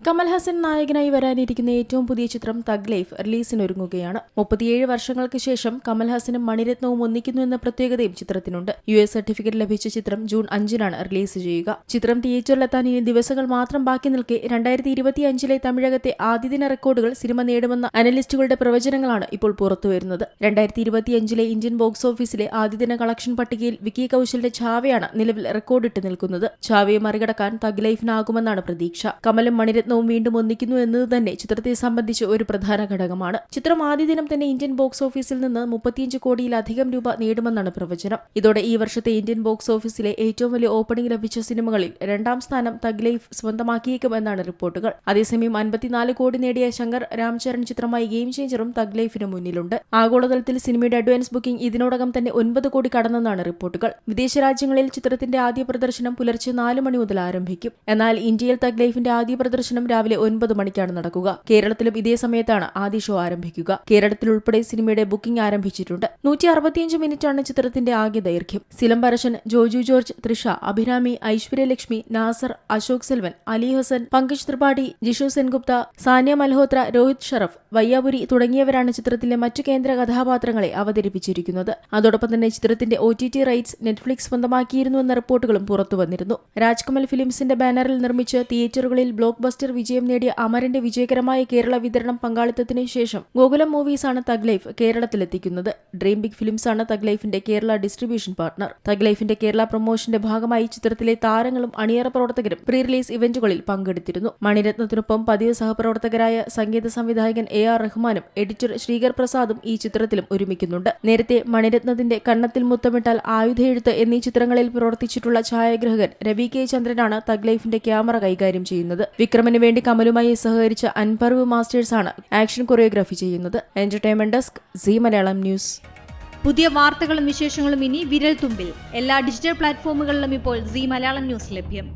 കമൽഹാസൻ നായകനായി വരാനിരിക്കുന്ന ഏറ്റവും പുതിയ ചിത്രം തഗ് ലൈഫ് റിലീസിനൊരുങ്ങുകയാണ്. 37 വർഷങ്ങൾക്ക് ശേഷം കമൽഹാസനും മണിരത്നവും ഒന്നിക്കുന്നു എന്ന പ്രത്യേകതയും ചിത്രത്തിനുണ്ട്. US സർട്ടിഫിക്കറ്റ് ലഭിച്ച ചിത്രം ജൂൺ 5-നാണ് റിലീസ് ചെയ്യുക. ചിത്രം തിയേറ്ററിലെത്താൻ ഇനി ദിവസങ്ങൾ മാത്രം ബാക്കി നിൽക്കെ 2025-ലെ തമിഴകത്തെ ആദ്യദിന റെക്കോർഡുകൾ സിനിമ നേടുമെന്ന അനലിസ്റ്റുകളുടെ പ്രവചനങ്ങളാണ് ഇപ്പോൾ പുറത്തുവരുന്നത്. 2025-ലെ ഇന്ത്യൻ ബോക്സ് ഓഫീസിലെ ആദ്യദിന കളക്ഷൻ പട്ടികയിൽ വിക്കി കൌശലിന്റെ ഛാവയാണ് നിലവിൽ റെക്കോർഡിട്ട് നിൽക്കുന്നത്. ഛാവയെ മറികടക്കാൻ തഗ് ലൈഫിനാകുമെന്നാണ് പ്രതീക്ഷ. കമലും മണിരത്നവും വീണ്ടും ഒന്നിക്കുന്നു എന്നത് തന്നെ ചിത്രത്തെ സംബന്ധിച്ച് ഒരു പ്രധാന ഘടകമാണ്. ചിത്രം ആദ്യ ദിനം തന്നെ ഇന്ത്യൻ ബോക്സ് ഓഫീസിൽ നിന്ന് 35 കോടിയിലധികം രൂപ നേടുമെന്നാണ് പ്രവചനം. ഇതോടെ ഈ വർഷത്തെ ഇന്ത്യൻ ബോക്സ് ഓഫീസിലെ ഏറ്റവും വലിയ ഓപ്പണിംഗ് ലഭിച്ച സിനിമകളിൽ 2ാം സ്ഥാനം തഗ് ലൈഫ് സ്വന്തമാക്കിയേക്കുമെന്നാണ് റിപ്പോർട്ടുകൾ. അതേസമയം 54 കോടി നേടിയ ശങ്കർ രാംചരൺ ചിത്രമായി ഗെയിം ചേഞ്ചറും തഗ് ലൈഫിന് മുന്നിലുണ്ട്. ആഗോളതലത്തിൽ സിനിമയുടെ അഡ്വാൻസ് ബുക്കിംഗ് ഇതിനോടകം തന്നെ 9 കോടി കടന്നെന്നാണ് റിപ്പോർട്ടുകൾ. വിദേശ രാജ്യങ്ങളിൽ ചിത്രത്തിന്റെ ആദ്യ പ്രദർശനം പുലർച്ചെ 4 മണി മുതൽ ആരംഭിക്കും. എന്നാൽ ഇന്ത്യയിൽ തഗ് ലൈഫിന്റെ ആദ്യ പ്രദർശനം രാവിലെ 9 മണിക്കാണ് നടക്കുക. കേരളത്തിലും ഇതേ സമയത്താണ് ആദ്യ ഷോ ആരംഭിക്കുക. കേരളത്തിൽ ഉൾപ്പെടെ സിനിമയുടെ ബുക്കിംഗ് ആരംഭിച്ചിട്ടുണ്ട്. 165 മിനിറ്റാണ് ചിത്രത്തിന്റെ ആകെ ദൈർഘ്യം. സിലംബരശൻ, ജോജു ജോർജ്, തൃഷ, അഭിരാമി, ഐശ്വര്യലക്ഷ്മി, നാസർ, അശോക് സെൽവൻ, അലി ഹസൻ, പങ്കജ് ത്രിപാഠി, ജിഷു സെൻഗുപ്ത, സാനിയ മൽഹോത്ര, രോഹിത് ഷറഫ്, വയ്യാപുരി തുടങ്ങിയവരാണ് ചിത്രത്തിലെ മറ്റു കേന്ദ്ര കഥാപാത്രങ്ങളെ അവതരിപ്പിച്ചിരിക്കുന്നത്. അതോടൊപ്പം തന്നെ ചിത്രത്തിന്റെ OTT റൈറ്റ്സ് നെറ്റ്ഫ്ലിക്സ് സ്വന്തമാക്കിയിരുന്നുവെന്ന റിപ്പോർട്ടുകളും പുറത്തുവന്നിരുന്നു. രാജ്കമൽ ഫിലിംസിന്റെ ബാനറിൽ നിർമ്മിച്ച് തിയേറ്ററുകളിൽ ബ്ലോക്ക് ബസ്റ്റർ വിജയം നേടിയ അമരന്റെ വിജയകരമായ കേരള വിതരണം പങ്കാളിത്തത്തിന് ശേഷം ഗോകുലം മൂവീസാണ് തഗ് ലൈഫ് കേരളത്തിലെത്തിക്കുന്നത്. ഡ്രീം ബിഗ് ഫിലിംസാണ് തഗ് ലൈഫിന്റെ കേരള ഡിസ്ട്രിബ്യൂഷൻ പാർട്ണർ. തഗ് ലൈഫിന്റെ കേരള പ്രൊമോഷന്റെ ഭാഗമായി ചിത്രത്തിലെ താരങ്ങളും അണിയറ പ്രവർത്തകരും പ്രീ റിലീസ് ഇവന്റുകളിൽ പങ്കെടുത്തിരുന്നു. മണിരത്നത്തിനൊപ്പം പതിവ് സഹപ്രവർത്തകരായ സംഗീത സംവിധായകൻ AR റഹ്മാനും എഡിറ്റർ ശ്രീകർ പ്രസാദും ഈ ചിത്രത്തിലും ഒരുമിക്കുന്നുണ്ട്. നേരത്തെ മണിരത്നത്തിന്റെ കണ്ണത്തിൽ മുത്തമിട്ടാൽ ആയുധയെഴുത്ത് എന്നീ ചിത്രങ്ങളിൽ പ്രവർത്തിച്ചിട്ടുള്ള ഛായാഗ്രഹകൻ രവി K ചന്ദ്രനാണ് തഗ് ലൈഫിന്റെ ക്യാമറ കൈകാര്യം ചെയ്യുന്നത്. വിക്രമിന് വേണ്ടി കമലുമായി സഹകരിച്ച അൻപർവ് മാസ്റ്റേഴ്സാണ് ആക്ഷൻ കൊറിയോഗ്രാഫി ചെയ്യുന്നത്. Entertainment desk, C Malayalam news. പുതിയ വാർത്തകളും വിശേഷങ്ങളും ഇനി വിരൽ തുമ്പിൽ. എല്ലാ ഡിജിറ്റൽ പ്ലാറ്റ്ഫോമുകളിലും ഇപ്പോൾ സി മലയാളം ന്യൂസ് ലഭ്യം.